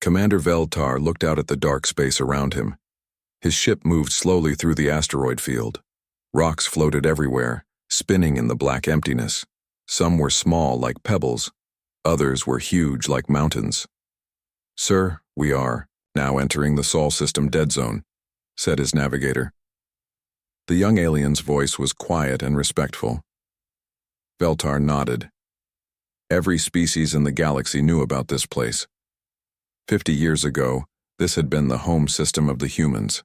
Commander Veltar looked out at the dark space around him. His ship moved slowly through the asteroid field. Rocks floated everywhere, spinning in the black emptiness. Some were small like pebbles. Others were huge like mountains. "Sir, we are now entering the Sol system dead zone," said his navigator. The young alien's voice was quiet and respectful. Veltar nodded. Every species in the galaxy knew about this place. 50 years ago, this had been the home system of the humans.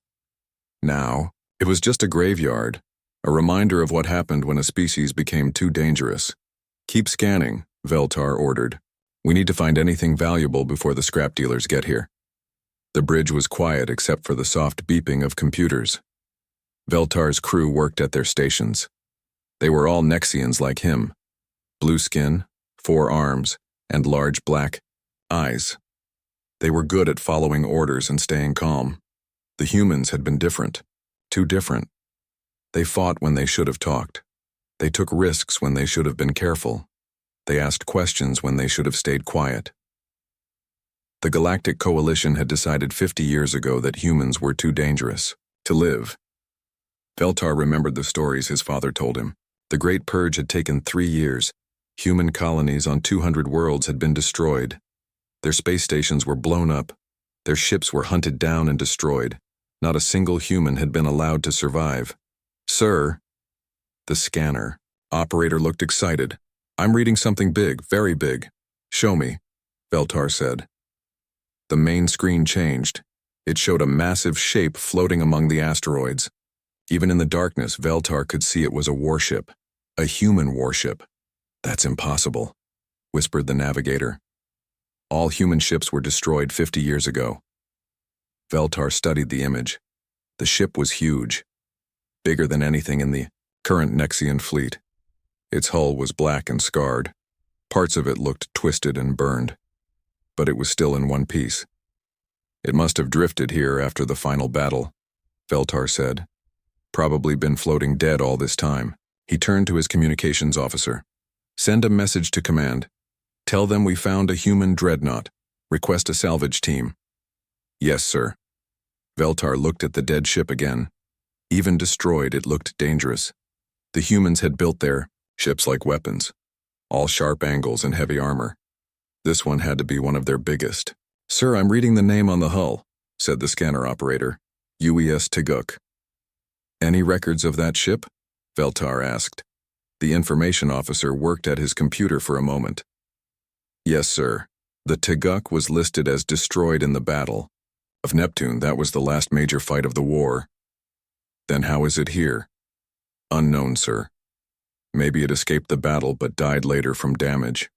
Now, it was just a graveyard, a reminder of what happened when a species became too dangerous. "Keep scanning," Veltar ordered. "We need to find anything valuable before the scrap dealers get here." The bridge was quiet except for the soft beeping of computers. Veltar's crew worked at their stations. They were all Nexians like him. Blue skin, 4 arms, and large black eyes. They were good at following orders and staying calm. The humans had been different. Too different. They fought when they should have talked. They took risks when they should have been careful. They asked questions when they should have stayed quiet. The Galactic Coalition had decided 50 years ago that humans were too dangerous to live. Veltar remembered the stories his father told him. The Great Purge had taken 3 years. Human colonies on 200 worlds had been destroyed. Their space stations were blown up. Their ships were hunted down and destroyed. Not a single human had been allowed to survive. "Sir," the scanner operator looked excited. "I'm reading something big, very big." "Show me," Veltar said. The main screen changed. It showed a massive shape floating among the asteroids. Even in the darkness, Veltar could see it was a warship. A human warship. "That's impossible," whispered the navigator. "All human ships were destroyed 50 years ago." Veltar studied the image. The ship was huge. Bigger than anything in the current Nexian fleet. Its hull was black and scarred. Parts of it looked twisted and burned. But it was still in one piece. "It must have drifted here after the final battle," Veltar said. "Probably been floating dead all this time." He turned to his communications officer. "Send a message to command. Tell them we found a human dreadnought. Request a salvage team." "Yes, sir." Veltar looked at the dead ship again. Even destroyed, it looked dangerous. The humans had built their ships like weapons. All sharp angles and heavy armor. This one had to be one of their biggest. "Sir, I'm reading the name on the hull," said the scanner operator. "UES Tiguk." "Any records of that ship?" Veltar asked. The information officer worked at his computer for a moment. "Yes, sir. The Tiguk was listed as destroyed in the Battle of Neptune. That was the last major fight of the war." "Then how is it here?" "Unknown, sir. Maybe it escaped the battle but died later from damage."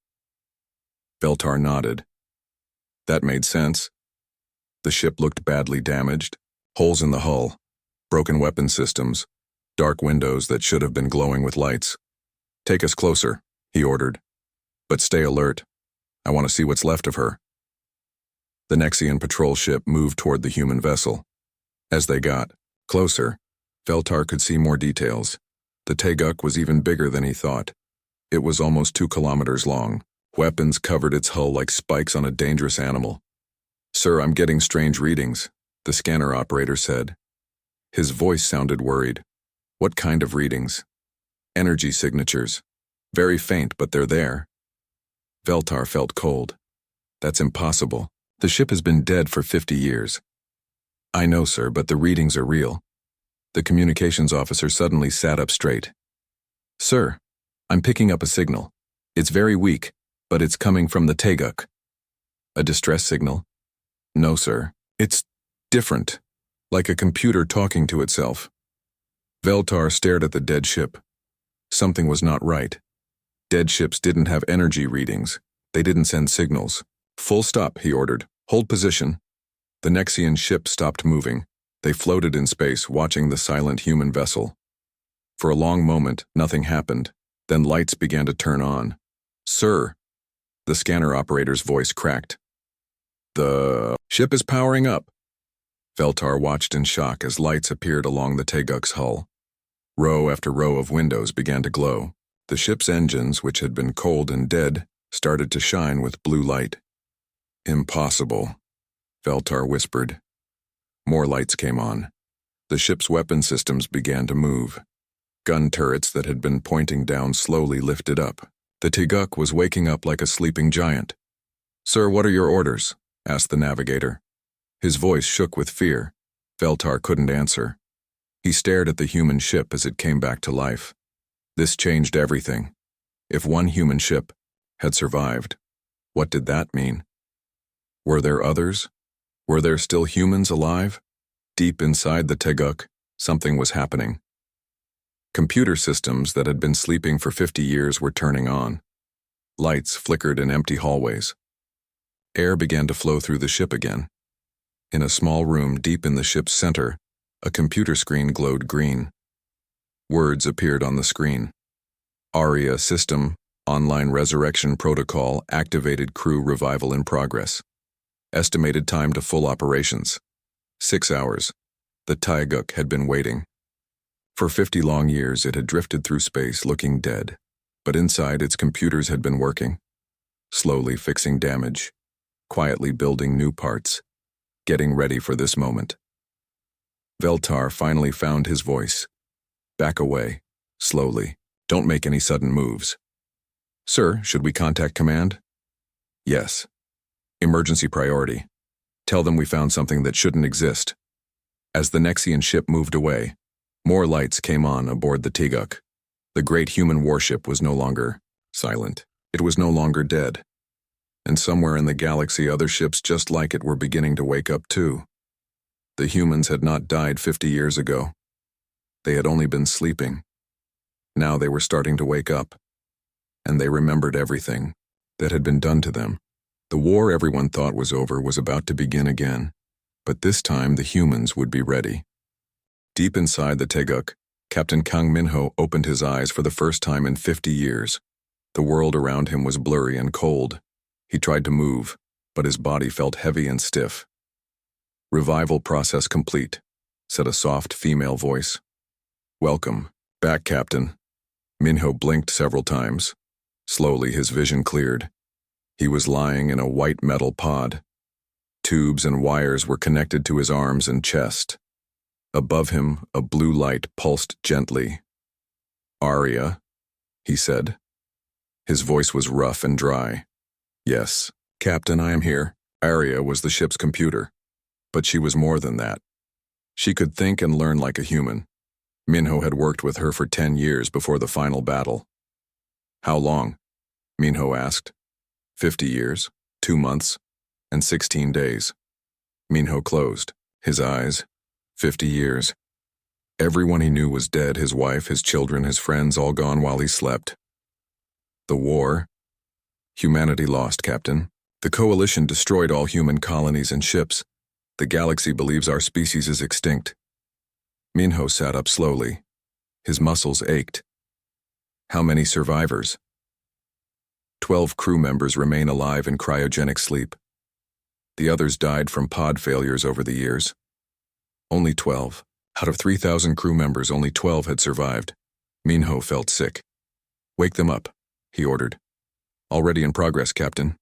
Veltar nodded. That made sense. The ship looked badly damaged. Holes in the hull, broken weapon systems, dark windows that should have been glowing with lights. "Take us closer," he ordered. "But stay alert. I want to see what's left of her." The Nexian patrol ship moved toward the human vessel. As they got closer, Veltar could see more details. The Tiguk was even bigger than he thought. It was almost 2 kilometers long. Weapons covered its hull like spikes on a dangerous animal. "Sir, I'm getting strange readings," the scanner operator said. His voice sounded worried. "What kind of readings?" "Energy signatures. Very faint, but they're there." Veltar felt cold. "That's impossible. The ship has been dead for 50 years. "I know, sir, but the readings are real." The communications officer suddenly sat up straight. "Sir, I'm picking up a signal. It's very weak, but it's coming from the Tiguk." "A distress signal?" "No, sir. It's different. Like a computer talking to itself." Veltar stared at the dead ship. Something was not right. Dead ships didn't have energy readings. They didn't send signals. "Full stop," he ordered. "Hold position." The Nexian ship stopped moving. They floated in space, watching the silent human vessel. For a long moment, nothing happened. Then lights began to turn on. "Sir," the scanner operator's voice cracked. "The ship is powering up." Veltar watched in shock as lights appeared along the Tiguk's hull. Row after row of windows began to glow. The ship's engines, which had been cold and dead, started to shine with blue light. "Impossible," Veltar whispered. More lights came on. The ship's weapon systems began to move. Gun turrets that had been pointing down slowly lifted up. The Tiguk was waking up like a sleeping giant. "Sir, what are your orders?" asked the navigator. His voice shook with fear. Veltar couldn't answer. He stared at the human ship as it came back to life. This changed everything. If one human ship had survived, what did that mean? Were there others? Were there still humans alive? Deep inside the Tiguk, something was happening. Computer systems that had been sleeping for 50 years were turning on. Lights flickered in empty hallways. Air began to flow through the ship again. In a small room deep in the ship's center, a computer screen glowed green. Words appeared on the screen. ARIA system, online resurrection protocol, activated, crew revival in progress. Estimated time to full operations. 6 hours. The Tiguk had been waiting. For 50 long years it had drifted through space looking dead, but inside its computers had been working, slowly fixing damage, quietly building new parts, getting ready for this moment. Veltar finally found his voice. "Back away, slowly. Don't make any sudden moves." "Sir, should we contact command?" "Yes. Emergency priority. Tell them we found something that shouldn't exist." As the Nexian ship moved away, more lights came on aboard the Tiguk. The great human warship was no longer silent. It was no longer dead. And somewhere in the galaxy other ships just like it were beginning to wake up too. The humans had not died 50 years ago. They had only been sleeping. Now they were starting to wake up. And they remembered everything that had been done to them. The war everyone thought was over was about to begin again. But this time the humans would be ready. Deep inside the Tiguk, Captain Kang Minho opened his eyes for the first time in 50 years. The world around him was blurry and cold. He tried to move, but his body felt heavy and stiff. "Revival process complete," said a soft female voice. "Welcome back, Captain." Minho blinked several times. Slowly his vision cleared. He was lying in a white metal pod. Tubes and wires were connected to his arms and chest. Above him, a blue light pulsed gently. "Aria," he said. His voice was rough and dry. "Yes, Captain, I am here." Aria was the ship's computer. But she was more than that. She could think and learn like a human. Minho had worked with her for 10 years before the final battle. "How long?" Minho asked. 50 years, 2 months, and 16 days. Minho closed his eyes. 50 years. Everyone he knew was dead, his wife, his children, his friends, all gone while he slept. The war. Humanity lost, Captain. The Coalition destroyed all human colonies and ships. The galaxy believes our species is extinct. Minho sat up slowly. His muscles ached. How many survivors? 12 crew members remain alive in cryogenic sleep. The others died from pod failures over the years. Only 12. Out of 3,000 crew members, only 12 had survived. Minho felt sick. "Wake them up," he ordered. "Already in progress, Captain."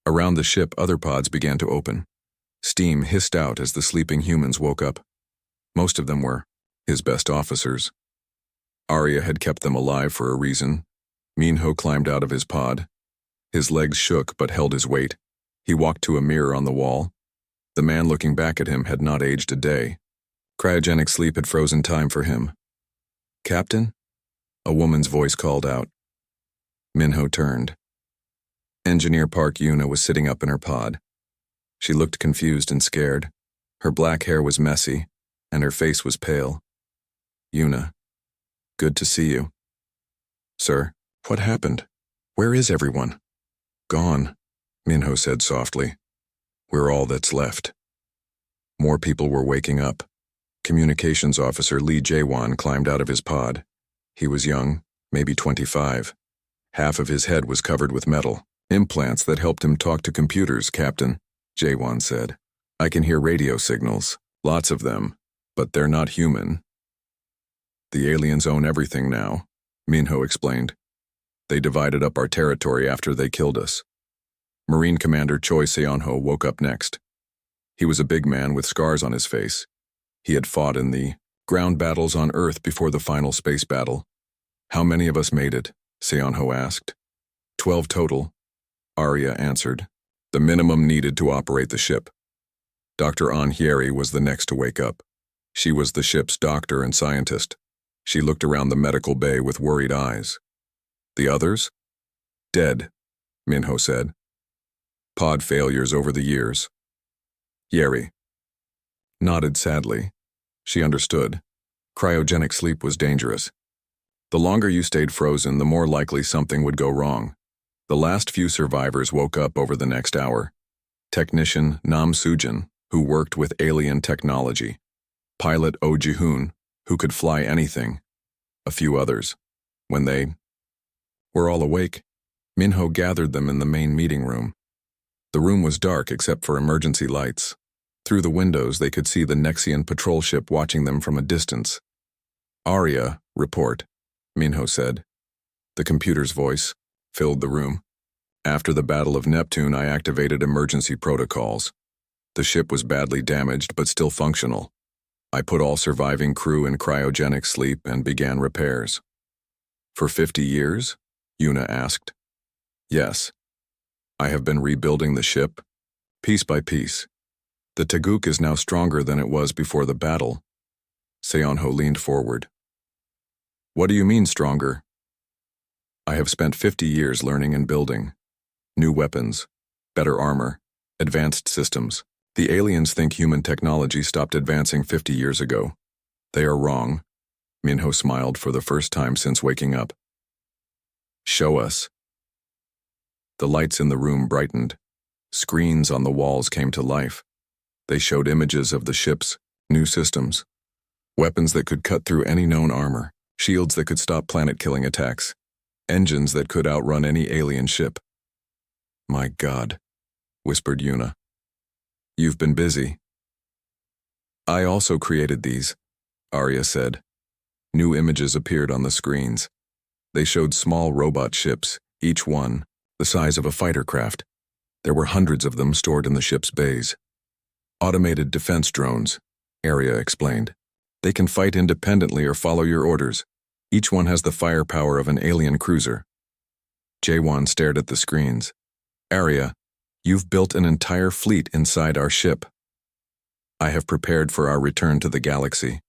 Around the ship, other pods began to open. Steam hissed out as the sleeping humans woke up. Most of them were his best officers. Aria had kept them alive for a reason. Minho climbed out of his pod. His legs shook but held his weight. He walked to a mirror on the wall. The man looking back at him had not aged a day. Cryogenic sleep had frozen time for him. "Captain?" A woman's voice called out. Minho turned. Engineer Park Yuna was sitting up in her pod. She looked confused and scared. Her black hair was messy, and her face was pale. "Yuna, good to see you." "Sir, what happened? Where is everyone?" "Gone," Minho said softly. "We're all that's left." More people were waking up. Communications officer Lee Jae-won climbed out of his pod. He was young, maybe 25. Half of his head was covered with metal. "Implants that helped him talk to computers, Captain," Jae-won said. "I can hear radio signals, lots of them, but they're not human." "The aliens own everything now," Minho explained. "They divided up our territory after they killed us." Marine Commander Choi Seonho woke up next. He was a big man with scars on his face. He had fought in the ground battles on Earth before the final space battle. How many of us made it? Seonho asked. 12 total, Arya answered. The minimum needed to operate the ship. Dr. An Hyeri was the next to wake up. She was the ship's doctor and scientist. She looked around the medical bay with worried eyes. The others? Dead, Minho said. Pod failures over the years. Hyeri nodded sadly. She understood. Cryogenic sleep was dangerous. The longer you stayed frozen, the more likely something would go wrong. The last few survivors woke up over the next hour. Technician Nam Sujin, who worked with alien technology. Pilot Oh Ji-hoon, who could fly anything. A few others. When they were all awake, Minho gathered them in the main meeting room. The room was dark except for emergency lights. Through the windows, they could see the Nexian patrol ship watching them from a distance. Arya, report, Minho said. The computer's voice filled the room. After the Battle of Neptune, I activated emergency protocols. The ship was badly damaged but still functional. I put all surviving crew in cryogenic sleep and began repairs. For 50 years? Yuna asked. Yes. I have been rebuilding the ship, piece by piece. The Taguk is now stronger than it was before the battle. Seonho leaned forward. What do you mean stronger? I have spent 50 years learning and building. New weapons, better armor, advanced systems. The aliens think human technology stopped advancing 50 years ago. They are wrong. Minho smiled for the first time since waking up. Show us. The lights in the room brightened. Screens on the walls came to life. They showed images of the ship's new systems. Weapons that could cut through any known armor. Shields that could stop planet-killing attacks. Engines that could outrun any alien ship. My God, whispered Yuna. You've been busy. I also created these, Arya said. New images appeared on the screens. They showed small robot ships, each one the size of a fighter craft. There were hundreds of them stored in the ship's bays. Automated defense drones, Arya explained. They can fight independently or follow your orders. Each one has the firepower of an alien cruiser. Jaewon stared at the screens. Arya, you've built an entire fleet inside our ship. I have prepared for our return to the galaxy.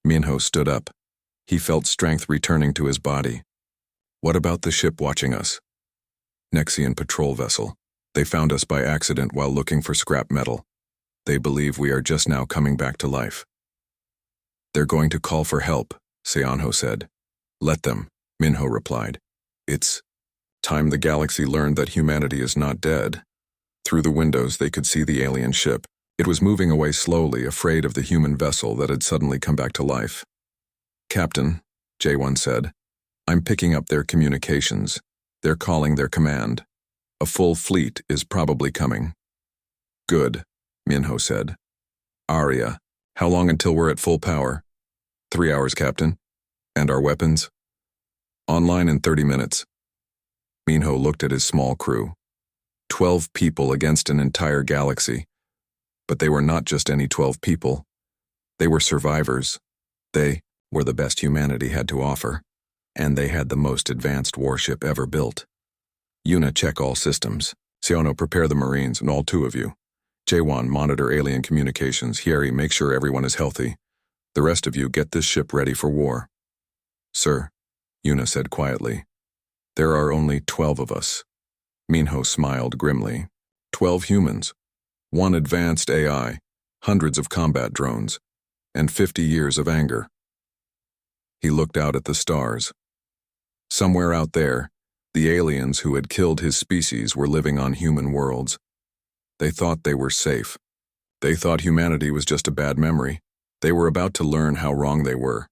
Minho stood up. He felt strength returning to his body. What about the ship watching us? Nexian patrol vessel. They found us by accident while looking for scrap metal. They believe we are just now coming back to life. They're going to call for help, Seonho said. Let them, Minho replied. It's time the galaxy learned that humanity is not dead. Through the windows they could see the alien ship. It was moving away slowly, afraid of the human vessel that had suddenly come back to life. Captain, Jaewon said, I'm picking up their communications. They're calling their command. A full fleet is probably coming. Good, Minho said. Arya, how long until we're at full power? 3 hours, Captain. And our weapons? Online in 30 minutes. Minho looked at his small crew. 12 people against an entire galaxy. But they were not just any 12 people. They were survivors. They were the best humanity had to offer. And they had the most advanced warship ever built. Yuna, check all systems. Seonho, prepare the Marines, and all 2 of you. Jaewon, monitor alien communications. Hyeri, make sure everyone is healthy. The rest of you, get this ship ready for war. Sir, Yuna said quietly. There are only 12 of us. Minho smiled grimly. 12 humans. 1 advanced AI, hundreds of combat drones, and 50 years of anger. He looked out at the stars. Somewhere out there, the aliens who had killed his species were living on human worlds. They thought they were safe. They thought humanity was just a bad memory. They were about to learn how wrong they were.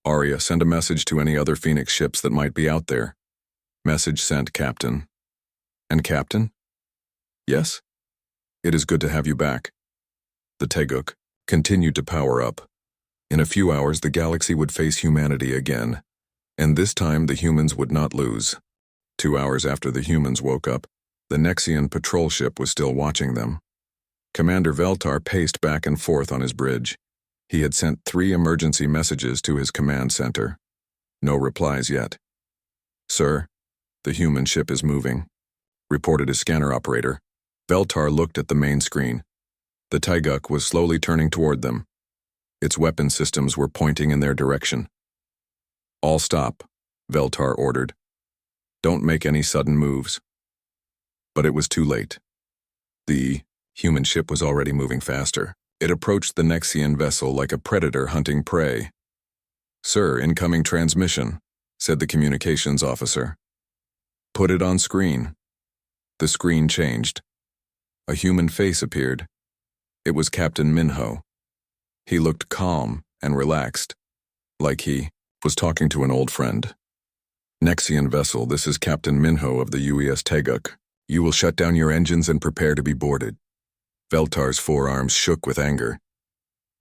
Arya, send a message to any other Phoenix ships that might be out there. Message sent, Captain. And Captain? Yes? It is good to have you back. The Taguk continued to power up. In a few hours, the galaxy would face humanity again, and this time the humans would not lose. 2 hours after the humans woke up, the Nexian patrol ship was still watching them. Commander Veltar paced back and forth on his bridge. He had sent 3 emergency messages to his command center. No replies yet. "Sir, the human ship is moving," reported his scanner operator. Veltar looked at the main screen. The Taiguk was slowly turning toward them. Its weapon systems were pointing in their direction. "All stop," Veltar ordered. "Don't make any sudden moves." But it was too late. The human ship was already moving faster. It approached the Nexian vessel like a predator hunting prey. "Sir, incoming transmission," said the communications officer. "Put it on screen." The screen changed. A human face appeared. It was Captain Minho. He looked calm and relaxed, like he was talking to an old friend. "Nexian vessel, this is Captain Minho of the UES Taiguk. You will shut down your engines and prepare to be boarded." Veltar's forearms shook with anger.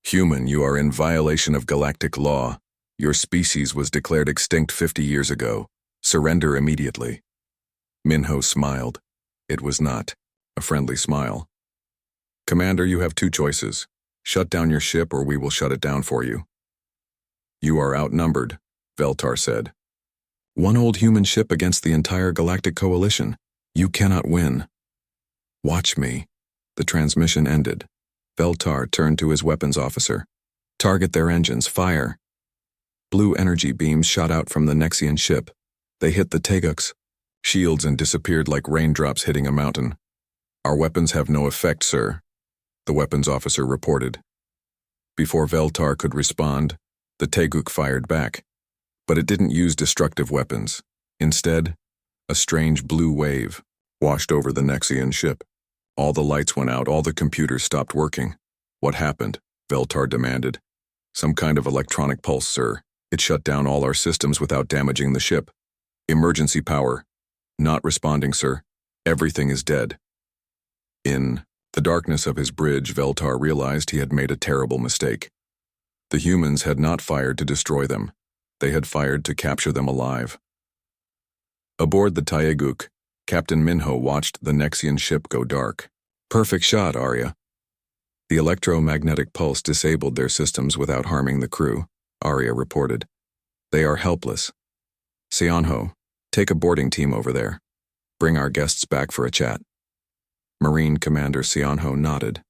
"Human, you are in violation of galactic law. Your species was declared extinct 50 years ago. Surrender immediately." Minho smiled. It was not a friendly smile. "Commander, you have 2 choices. Shut down your ship or we will shut it down for you." "You are outnumbered," Veltar said. "One old human ship against the entire galactic coalition. You cannot win." "Watch me." The transmission ended. Veltar turned to his weapons officer. "Target their engines, fire." Blue energy beams shot out from the Nexian ship. They hit the Taiguks, shields, and disappeared like raindrops hitting a mountain. "Our weapons have no effect, sir," the weapons officer reported. Before Veltar could respond, the Taiguk fired back. But it didn't use destructive weapons. Instead, a strange blue wave washed over the Nexian ship. All the lights went out, all the computers stopped working. "What happened?" Veltar demanded. "Some kind of electronic pulse, sir. It shut down all our systems without damaging the ship." "Emergency power." "Not responding, sir. Everything is dead." In the darkness of his bridge, Veltar realized he had made a terrible mistake. The humans had not fired to destroy them. They had fired to capture them alive. Aboard the Taiguk, Captain Minho watched the Nexian ship go dark. "Perfect shot, Arya." The electromagnetic pulse disabled their systems without harming the crew, Arya reported. "They are helpless. Sionho, take a boarding team over there. Bring our guests back for a chat." Marine Commander Sionho nodded.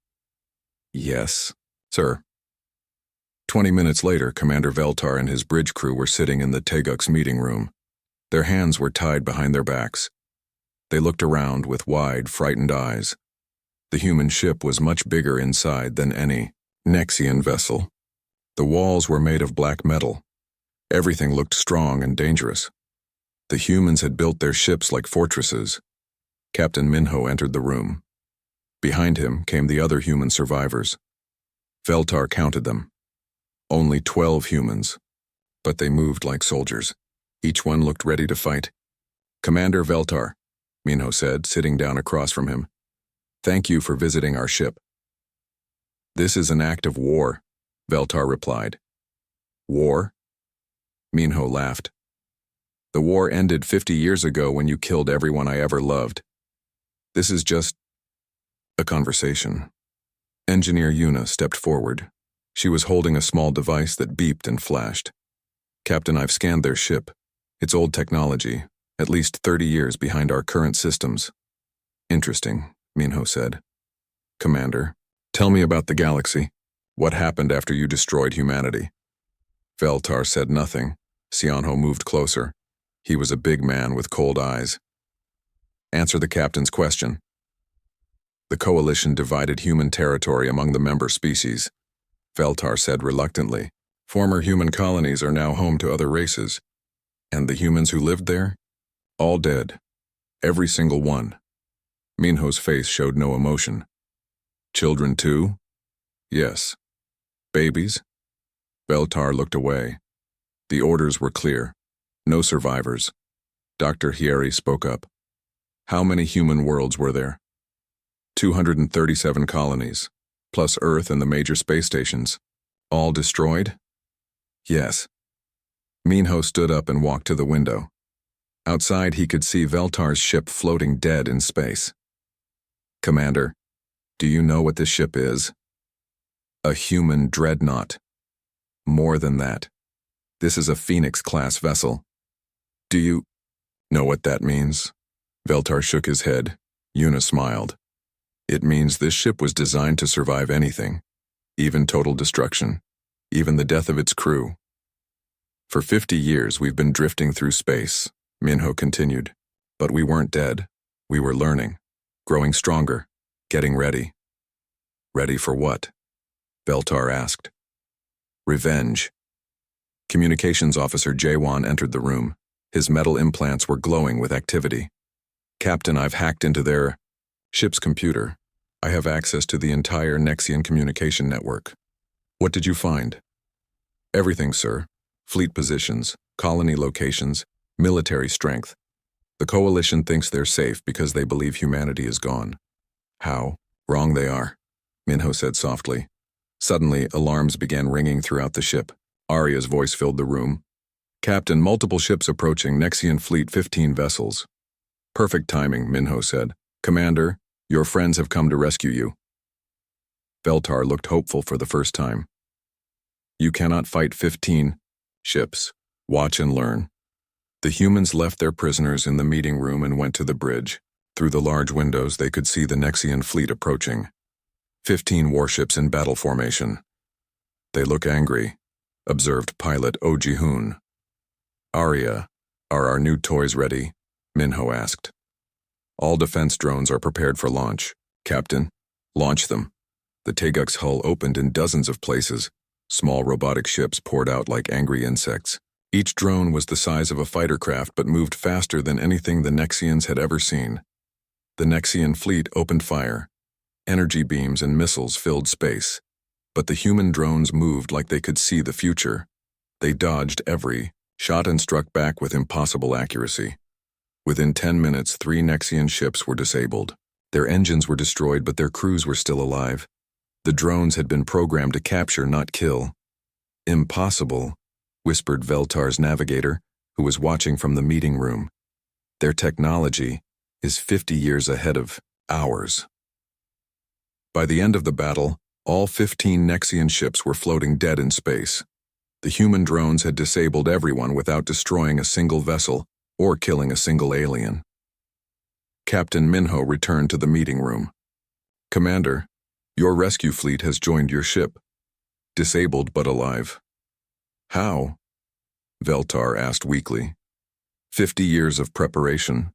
"Yes, sir." 20 minutes later, Commander Veltar and his bridge crew were sitting in the Taiguk's meeting room. Their hands were tied behind their backs. They looked around with wide, frightened eyes. The human ship was much bigger inside than any Nexian vessel. The walls were made of black metal. Everything looked strong and dangerous. The humans had built their ships like fortresses. Captain Minho entered the room. Behind him came the other human survivors. Veltar counted them. Only 12 humans, but they moved like soldiers. Each one looked ready to fight. "Commander Veltar," Minho said, sitting down across from him. "Thank you for visiting our ship." "This is an act of war," Veltar replied. "War?" Minho laughed. "The war ended 50 years ago when you killed everyone I ever loved. This is just a conversation." Engineer Yuna stepped forward. She was holding a small device that beeped and flashed. "Captain, I've scanned their ship. It's old technology, at least 30 years behind our current systems." "Interesting," Minho said. "Commander, tell me about the galaxy. What happened after you destroyed humanity?" Veltar said nothing. Sionho moved closer. He was a big man with cold eyes. "Answer the captain's question." "The coalition divided human territory among the member species," Veltar said reluctantly. "Former human colonies are now home to other races. And the humans who lived there? All dead. Every single one." Minho's face showed no emotion. "Children too?" "Yes." "Babies?" Veltar looked away. The orders were clear. No survivors. Dr. Hieri spoke up. "How many human worlds were there?" 237 colonies, plus Earth and the major space stations. "All destroyed?" "Yes." Minho stood up and walked to the window. Outside, he could see Veltar's ship floating dead in space. "Commander, Do you know what this ship is? A human dreadnought. More than that. This is a Phoenix-class vessel. Do you know what that means? Veltar shook his head. Una smiled. It means this ship was designed to survive anything, even total destruction, even the death of its crew. For 50 years we've been drifting through space, Minho continued. But we weren't dead. We were learning, growing stronger, getting ready. Ready for what? Veltar asked. Revenge. Communications Officer Jawan entered the room. His metal implants were glowing with activity. Captain, I've hacked into their ship's computer. I have access to the entire Nexian communication network. What did you find? Everything, sir. Fleet positions, colony locations, military strength. The Coalition thinks they're safe because they believe humanity is gone. How wrong they are, Minho said softly. Suddenly, alarms began ringing throughout the ship. Arya's voice filled the room. Captain, multiple ships approaching, Nexian fleet 15 vessels. Perfect timing, Minho said. Commander, your friends have come to rescue you. Veltar looked hopeful for the first time. You cannot fight 15 ships. Watch and learn. The humans left their prisoners in the meeting room and went to the bridge. Through the large windows they could see the Nexian fleet approaching. 15 warships in battle formation. They look angry, observed pilot Oji-Hoon. Arya, are our new toys ready? Minho asked. All defense drones are prepared for launch. Captain, launch them. The Teguk's hull opened in dozens of places. Small robotic ships poured out like angry insects. Each drone was the size of a fighter craft but moved faster than anything the Nexians had ever seen. The Nexian fleet opened fire. Energy beams and missiles filled space. But the human drones moved like they could see the future. They dodged every shot and struck back with impossible accuracy. Within 10 minutes, 3 Nexian ships were disabled. Their engines were destroyed, but their crews were still alive. The drones had been programmed to capture, not kill. Impossible, whispered Veltar's navigator, who was watching from the meeting room. Their technology is 50 years ahead of ours. By the end of the battle, all 15 Nexian ships were floating dead in space. The human drones had disabled everyone without destroying a single vessel or killing a single alien. Captain Minho returned to the meeting room. Commander, your rescue fleet has joined your ship. Disabled but alive. How? Veltar asked weakly. 50 years of preparation.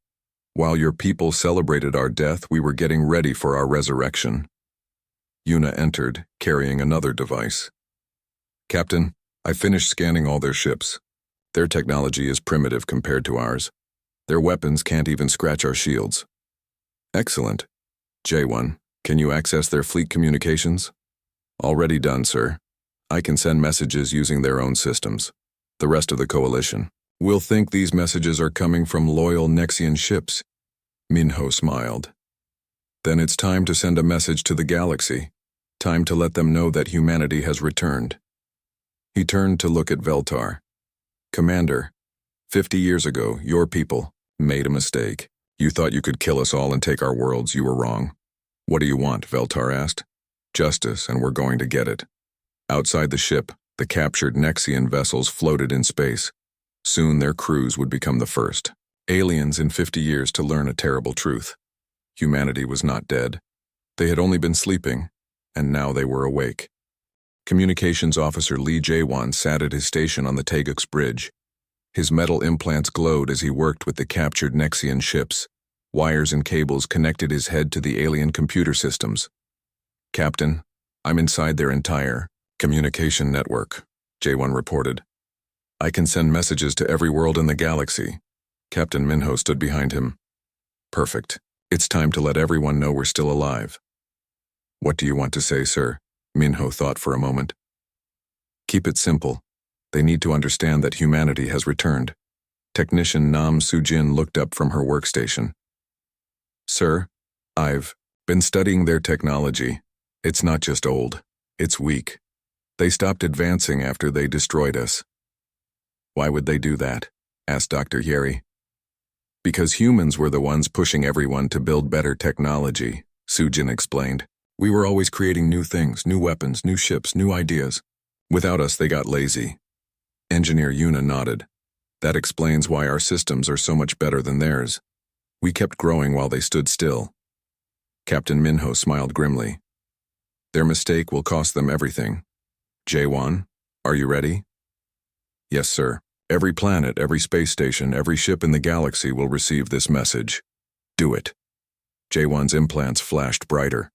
While your people celebrated our death, we were getting ready for our resurrection. Una entered, carrying another device. Captain, I finished scanning all their ships. Their technology is primitive compared to ours. Their weapons can't even scratch our shields. Excellent. J1, can you access their fleet communications? Already done, sir. I can send messages using their own systems. The rest of the Coalition will think these messages are coming from loyal Nexian ships. Minho smiled. Then it's time to send a message to the galaxy. Time to let them know that humanity has returned. He turned to look at Veltar. Commander, 50 years ago, your people made a mistake. You thought you could kill us all and take our worlds. You were wrong. What do you want? Veltar asked. Justice, and we're going to get it. Outside the ship, the captured Nexian vessels floated in space. Soon their crews would become the first aliens in 50 years to learn a terrible truth. Humanity was not dead. They had only been sleeping, and now they were awake. Communications Officer Lee Jae-won sat at his station on the Teguk's bridge. His metal implants glowed as he worked with the captured Nexian ships. Wires and cables connected his head to the alien computer systems. Captain, I'm inside their entire communication network, Jae-won reported. I can send messages to every world in the galaxy. Captain Minho stood behind him. Perfect. It's time to let everyone know we're still alive. What do you want to say, sir? Minho thought for a moment. Keep it simple. They need to understand that humanity has returned. Technician Nam Soo-jin looked up from her workstation. Sir, I've been studying their technology. It's not just old. It's weak. They stopped advancing after they destroyed us. Why would they do that? Asked Dr. Yeri. Because humans were the ones pushing everyone to build better technology, Soo-jin explained. We were always creating new things, new weapons, new ships, new ideas. Without us, they got lazy. Engineer Yuna nodded. That explains why our systems are so much better than theirs. We kept growing while they stood still. Captain Minho smiled grimly. Their mistake will cost them everything. Jaewon, are you ready? Yes, sir. Every planet, every space station, every ship in the galaxy will receive this message. Do it. Jaewon's implants flashed brighter.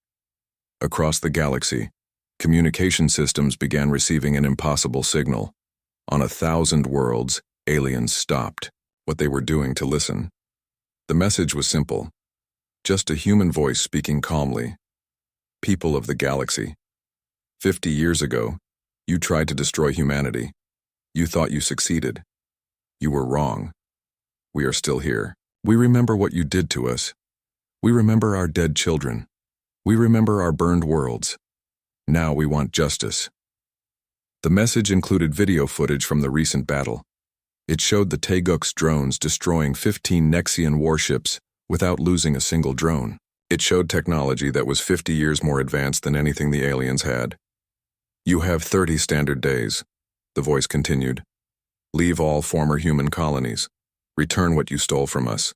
Across the galaxy, communication systems began receiving an impossible signal. On 1,000 worlds, aliens stopped what they were doing to listen. The message was simple. Just a human voice speaking calmly. People of the galaxy. 50 years ago, you tried to destroy humanity. You thought you succeeded. You were wrong. We are still here. We remember what you did to us. We remember our dead children. We remember our burned worlds. Now we want justice. The message included video footage from the recent battle. It showed the Taeguk's drones destroying 15 Nexian warships without losing a single drone. It showed technology that was 50 years more advanced than anything the aliens had. You have 30 standard days, the voice continued. Leave all former human colonies. Return what you stole from us.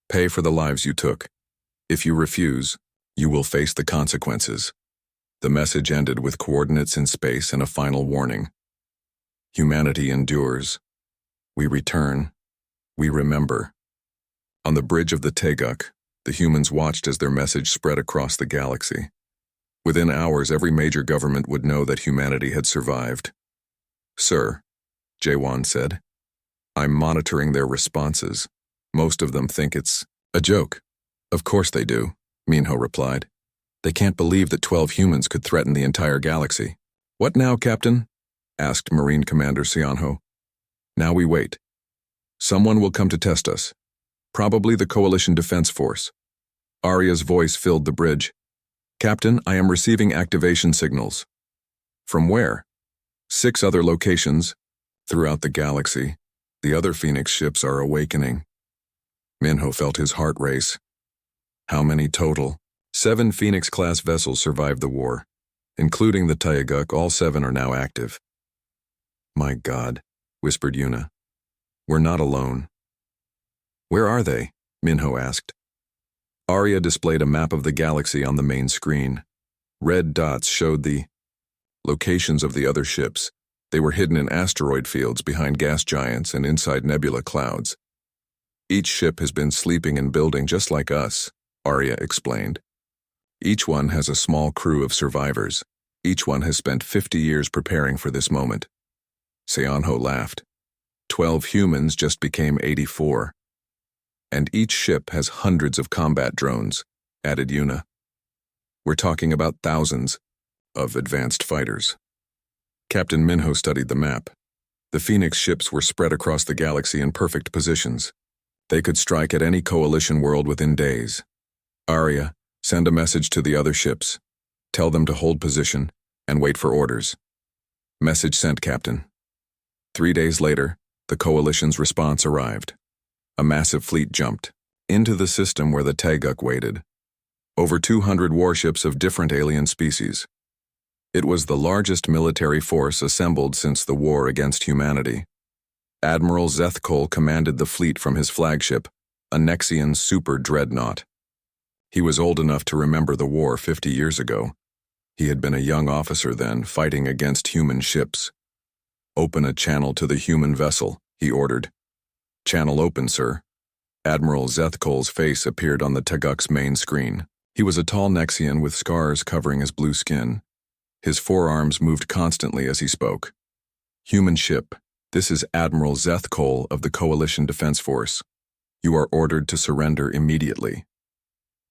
Pay for the lives you took. If you refuse, you will face the consequences. The message ended with coordinates in space and a final warning. Humanity endures. We return. We remember. On the bridge of the Taeguk, the humans watched as their message spread across the galaxy. Within hours, every major government would know that humanity had survived. Sir, Jaewon said, I'm monitoring their responses. Most of them think it's a joke. Of course they do, Minho replied. They can't believe that 12 humans could threaten the entire galaxy. What now, Captain? Asked Marine Commander Seonho. Now we wait. Someone will come to test us. Probably the Coalition Defense Force. Arya's voice filled the bridge. Captain, I am receiving activation signals. From where? 6 other locations. Throughout the galaxy, the other Phoenix ships are awakening. Minho felt his heart race. How many total? 7 Phoenix-class vessels survived the war. Including the Taeguk, all 7 are now active. My God, whispered Yuna. We're not alone. Where are they? Minho asked. Arya displayed a map of the galaxy on the main screen. Red dots showed the locations of the other ships. They were hidden in asteroid fields behind gas giants and inside nebula clouds. Each ship has been sleeping and building just like us, Arya explained. Each one has a small crew of survivors. Each one has spent 50 years preparing for this moment. Seonho laughed. 12 humans just became 84. And each ship has hundreds of combat drones, added Yuna. We're talking about thousands of advanced fighters. Captain Minho studied the map. The Phoenix ships were spread across the galaxy in perfect positions. They could strike at any coalition world within days. Arya, send a message to the other ships. Tell them to hold position and wait for orders. Message sent, Captain. 3 days later, the coalition's response arrived. A massive fleet jumped into the system where the Taeguk waited. Over 200 warships of different alien species. It was the largest military force assembled since the war against humanity. Admiral Zethkol commanded the fleet from his flagship, a Nexian super dreadnought. He was old enough to remember the war 50 years ago. He had been a young officer then, fighting against human ships. Open a channel to the human vessel, he ordered. Channel open, sir. Admiral Zethkol's face appeared on the Taeguk's main screen. He was a tall Nexian with scars covering his blue skin. His forearms moved constantly as he spoke. Human ship, this is Admiral Zethkol of the Coalition Defense Force. You are ordered to surrender immediately.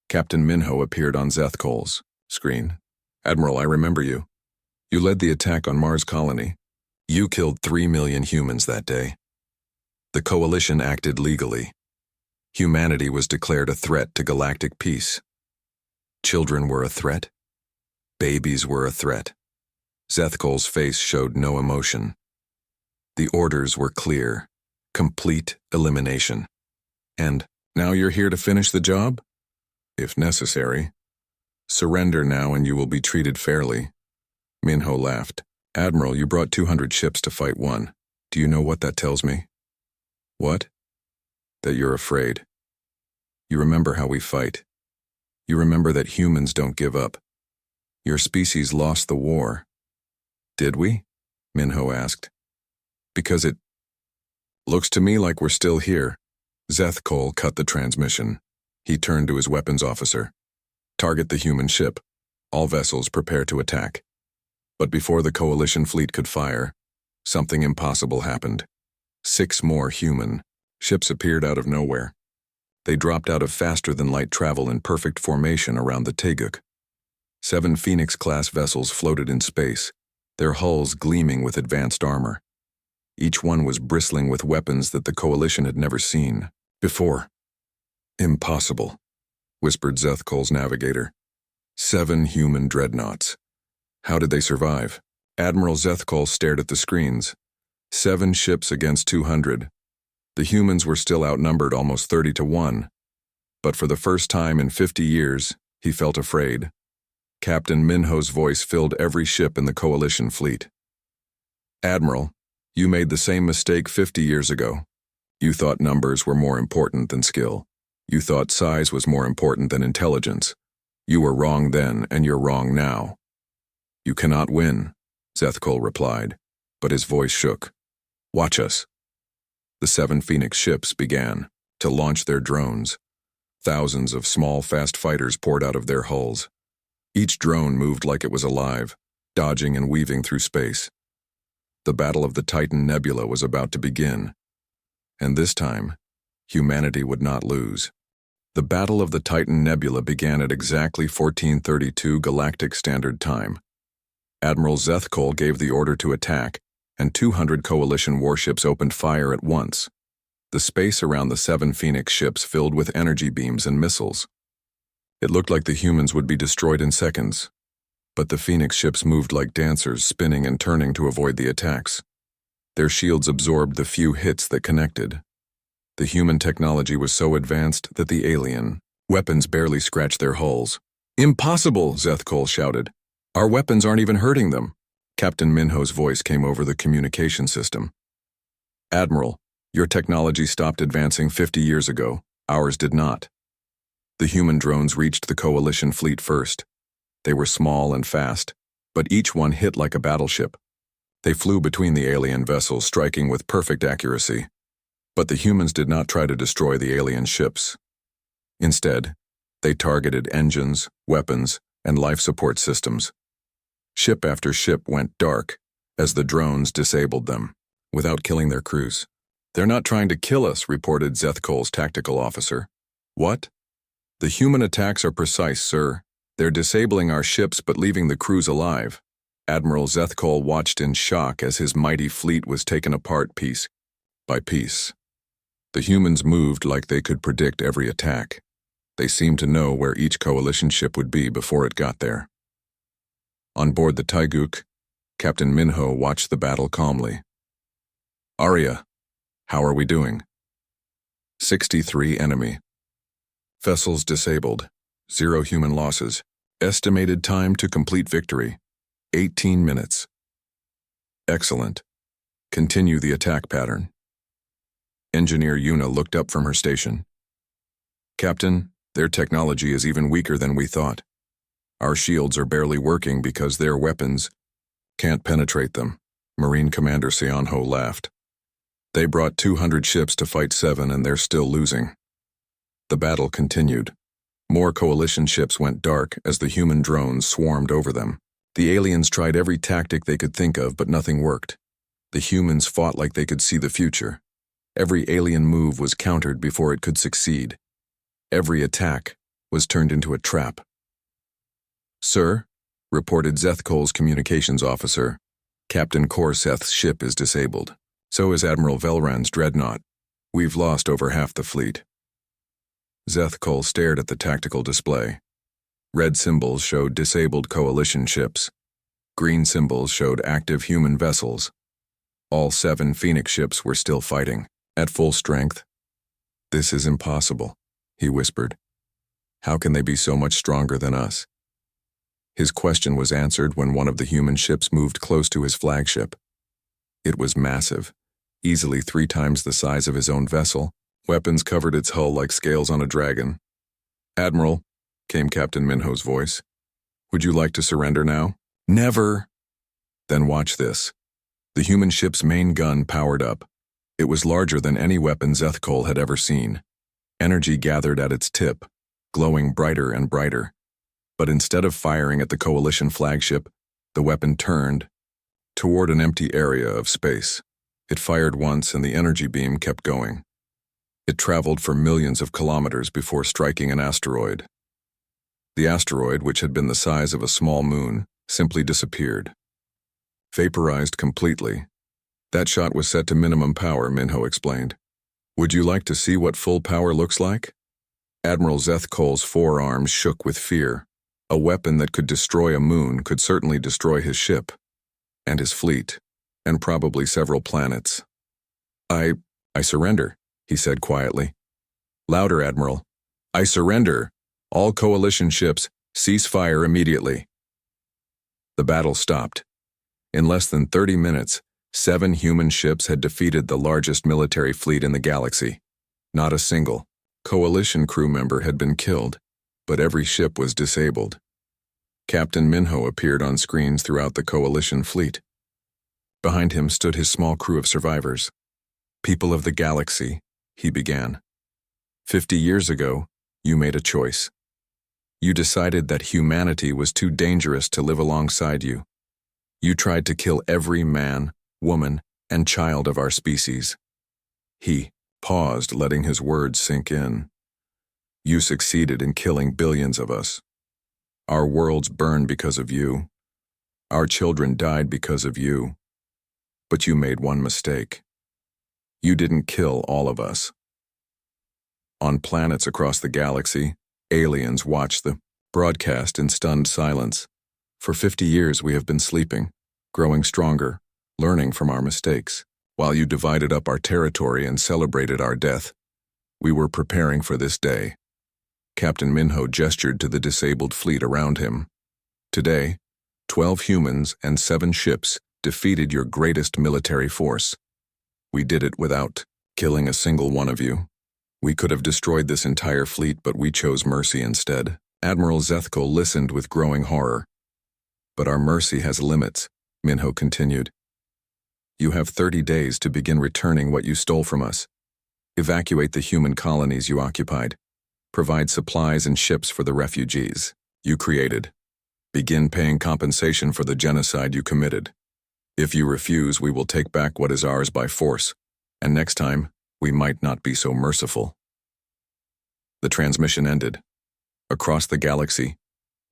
Captain Minho appeared on Zethkol's screen. Admiral, I remember you. You led the attack on Mars Colony. You killed 3 million humans that day. The Coalition acted legally. Humanity was declared a threat to galactic peace. Children were a threat. Babies were a threat. Zethkol's face showed no emotion. The orders were clear. Complete elimination. And now you're here to finish the job? If necessary. Surrender now and you will be treated fairly. Minho laughed. Admiral, you brought 200 ships to fight one. Do you know what that tells me? What? That you're afraid. You remember how we fight. You remember that humans don't give up. Your species lost the war. Did we? Minho asked. Because it looks to me like we're still here. Zethkol cut the transmission. He turned to his weapons officer. Target the human ship. All vessels prepare to attack. But before the coalition fleet could fire, something impossible happened. 6 more human ships appeared out of nowhere. They dropped out of faster-than-light travel in perfect formation around the Teguk. 7 Phoenix-class vessels floated in space, their hulls gleaming with advanced armor. Each one was bristling with weapons that the coalition had never seen before. Impossible, whispered Zethkol's navigator. 7 human dreadnoughts. How did they survive? Admiral Zethkol stared at the screens. 7 ships against 200. The humans were still outnumbered almost 30 to 1. But for the first time in 50 years, he felt afraid. Captain Minho's voice filled every ship in the coalition fleet. Admiral, you made the same mistake 50 years ago. You thought numbers were more important than skill. You thought size was more important than intelligence. You were wrong then, and you're wrong now. You cannot win, Zethkol replied, but his voice shook. Watch us. The 7 Phoenix ships began to launch their drones. Thousands of small, fast fighters poured out of their hulls. Each drone moved like it was alive, dodging and weaving through space. The Battle of the Titan Nebula was about to begin. And this time, humanity would not lose. The Battle of the Titan Nebula began at exactly 1432 Galactic Standard Time. Admiral Zethkol gave the order to attack, and 200 coalition warships opened fire at once. The space around the 7 Phoenix ships filled with energy beams and missiles. It looked like the humans would be destroyed in seconds, but the Phoenix ships moved like dancers, spinning and turning to avoid the attacks. Their shields absorbed the few hits that connected. The human technology was so advanced that the alien weapons barely scratched their hulls. Impossible, Zethkol shouted. Our weapons aren't even hurting them. Captain Minho's voice came over the communication system. Admiral, your technology stopped advancing 50 years ago. Ours did not. The human drones reached the coalition fleet first. They were small and fast, but each one hit like a battleship. They flew between the alien vessels, striking with perfect accuracy. But the humans did not try to destroy the alien ships. Instead, they targeted engines, weapons, and life support systems. Ship after ship went dark as the drones disabled them, without killing their crews. They're not trying to kill us, reported Zethkol's tactical officer. What? The human attacks are precise, sir. They're disabling our ships but leaving the crews alive. Admiral Zethkol watched in shock as his mighty fleet was taken apart piece by piece. The humans moved like they could predict every attack. They seemed to know where each coalition ship would be before it got there. On board the Teguk, Captain Minho watched the battle calmly. Arya, how are we doing? 63 enemy. Vessels disabled. 0 human losses. Estimated time to complete victory. 18 minutes. Excellent. Continue the attack pattern. Engineer Yuna looked up from her station. Captain, their technology is even weaker than we thought. Our shields are barely working because their weapons can't penetrate them. Marine Commander Seonho laughed. They brought 200 ships to fight 7 and they're still losing. The battle continued. More coalition ships went dark as the human drones swarmed over them. The aliens tried every tactic they could think of, but nothing worked. The humans fought like they could see the future. Every alien move was countered before it could succeed. Every attack was turned into a trap. Sir, reported Zethkol's communications officer, Captain Korseth's ship is disabled. So is Admiral Velran's dreadnought. We've lost over half the fleet. Zethkol stared at the tactical display. Red symbols showed disabled coalition ships. Green symbols showed active human vessels. All 7 Phoenix ships were still fighting, at full strength. This is impossible, he whispered. How can they be so much stronger than us? His question was answered when one of the human ships moved close to his flagship. It was massive, easily 3 times the size of his own vessel. Weapons covered its hull like scales on a dragon. "Admiral," came Captain Minho's voice, "would you like to surrender now?" "Never." "Then watch this." The human ship's main gun powered up. It was larger than any weapon Zethkol had ever seen. Energy gathered at its tip, glowing brighter and brighter. But instead of firing at the Coalition flagship, the weapon turned toward an empty area of space. It fired once and the energy beam kept going. It traveled for millions of kilometers before striking an asteroid. The asteroid, which had been the size of a small moon, simply disappeared. Vaporized completely. That shot was set to minimum power, Minho explained. "Would you like to see what full power looks like?" Admiral Zethkol's forearms shook with fear. A weapon that could destroy a moon could certainly destroy his ship, and his fleet, and probably several planets. I surrender," he said quietly. "Louder, Admiral. I surrender. All Coalition ships, cease fire immediately." The battle stopped. In less than 30 minutes, 7 human ships had defeated the largest military fleet in the galaxy. Not a single Coalition crew member had been killed, but every ship was disabled. Captain Minho appeared on screens throughout the Coalition fleet. Behind him stood his small crew of survivors. "People of the galaxy," he began. 50 years ago, you made a choice. You decided that humanity was too dangerous to live alongside you. You tried to kill every man, woman, and child of our species." He paused, letting his words sink in. "You succeeded in killing billions of us. Our worlds burned because of you. Our children died because of you. But you made one mistake. You didn't kill all of us." On planets across the galaxy, aliens watched the broadcast in stunned silence. "For 50 years we have been sleeping, growing stronger, learning from our mistakes. While you divided up our territory and celebrated our death, we were preparing for this day." Captain Minho gestured to the disabled fleet around him. "Today, 12 humans and 7 ships defeated your greatest military force. We did it without killing a single one of you. We could have destroyed this entire fleet, but we chose mercy instead." Admiral Zethkol listened with growing horror. "But our mercy has limits," Minho continued. "You have 30 days to begin returning what you stole from us. Evacuate the human colonies you occupied. Provide supplies and ships for the refugees you created. Begin paying compensation for the genocide you committed. If you refuse, we will take back what is ours by force, and next time, we might not be so merciful." The transmission ended. Across the galaxy,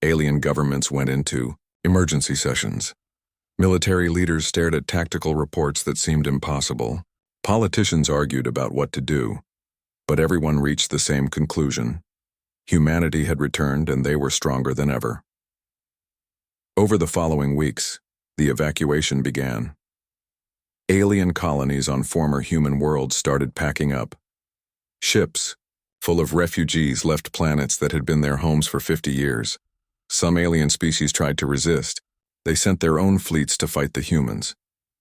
alien governments went into emergency sessions. Military leaders stared at tactical reports that seemed impossible. Politicians argued about what to do, but everyone reached the same conclusion. Humanity had returned and they were stronger than ever. Over the following weeks, the evacuation began. Alien colonies on former human worlds started packing up. Ships full of refugees left planets that had been their homes for 50 years. Some alien species tried to resist. They sent their own fleets to fight the humans.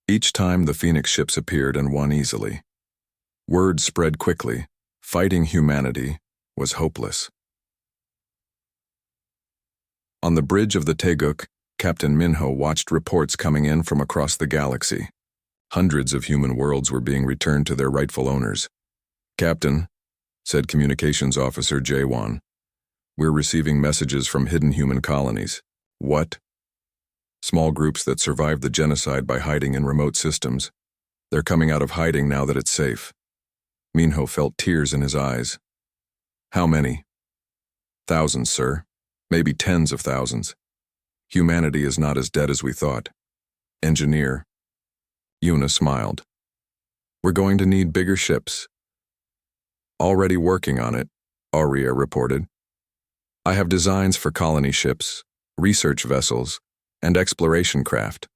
Each time the Phoenix ships appeared and won easily. Word spread quickly. Fighting humanity was hopeless. On the bridge of the Teguk, Captain Minho watched reports coming in from across the galaxy. Hundreds of human worlds were being returned to their rightful owners. "Captain," said Communications Officer J1, "we're receiving messages from hidden human colonies." "What?" "Small groups that survived the genocide by hiding in remote systems. They're coming out of hiding now that it's safe." Minho felt tears in his eyes. "How many?" "Thousands, sir. Maybe tens of thousands. Humanity is not as dead as we thought." "Engineer." Yuna smiled. "We're going to need bigger ships." "Already working on it," Aurea reported. "I have designs for colony ships, research vessels, and exploration craft.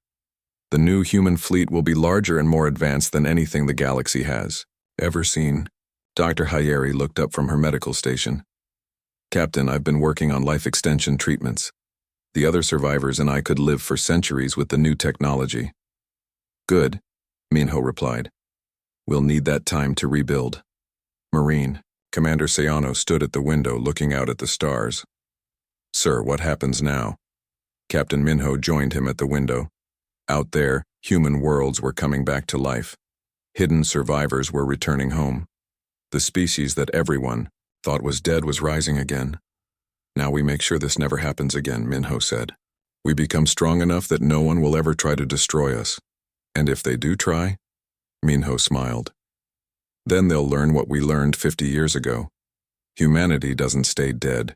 The new human fleet will be larger and more advanced than anything the galaxy has ever seen." Dr. Hayeri looked up from her medical station. "Captain, I've been working on life extension treatments. The other survivors and I could live for centuries with the new technology. Good, Minho replied. We'll need that time to rebuild. Marine, Commander Sayano stood at the window looking out at the stars. Sir, what happens now? Captain Minho joined him at the window. Out there, human worlds were coming back to life. Hidden survivors were returning home. The species that everyone thought was dead was rising again. Now we make sure this never happens again, Minho said. We become strong enough that no one will ever try to destroy us. And if they do try? Minho smiled. Then they'll learn what we learned 50 years ago. Humanity doesn't stay dead.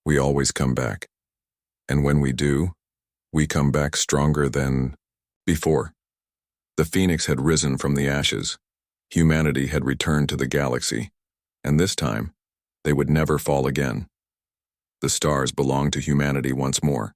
We always come back. And when we do, we come back stronger than before. The phoenix had risen from the ashes. Humanity had returned to the galaxy. And this time, they would never fall again. The stars belonged to humanity once more.